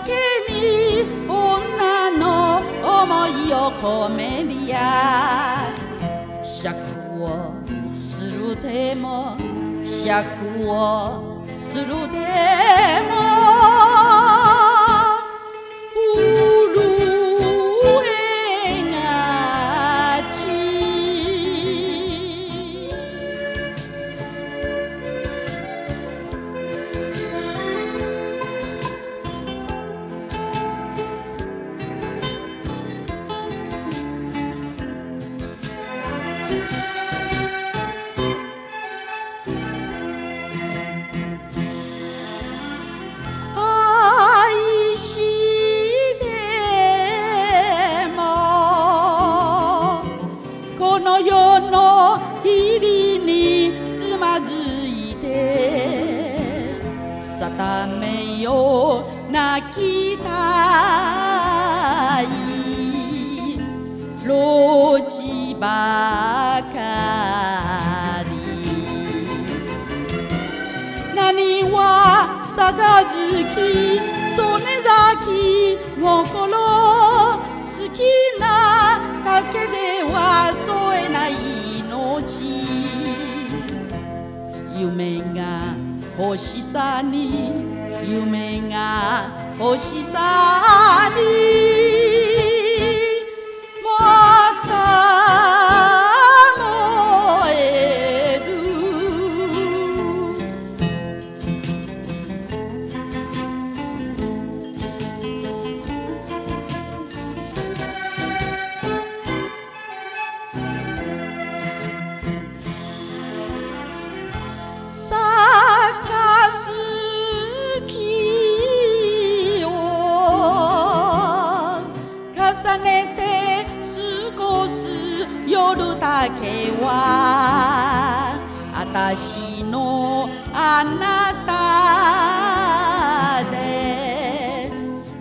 けに女の思いを込めりゃ酌をするでも酌をするでも震えがち定めよ泣きたい老地ばかり何は杯曽根崎心好きな竹では添えない命夢が星さに夢が星さにまた燃える夜だけはあたしのあなたで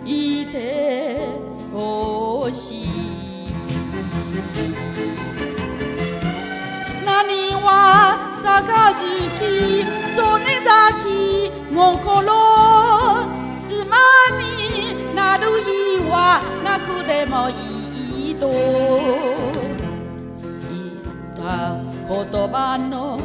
いてほしい何は杯曽根崎心妻になる日はなくでもいいと言った言葉の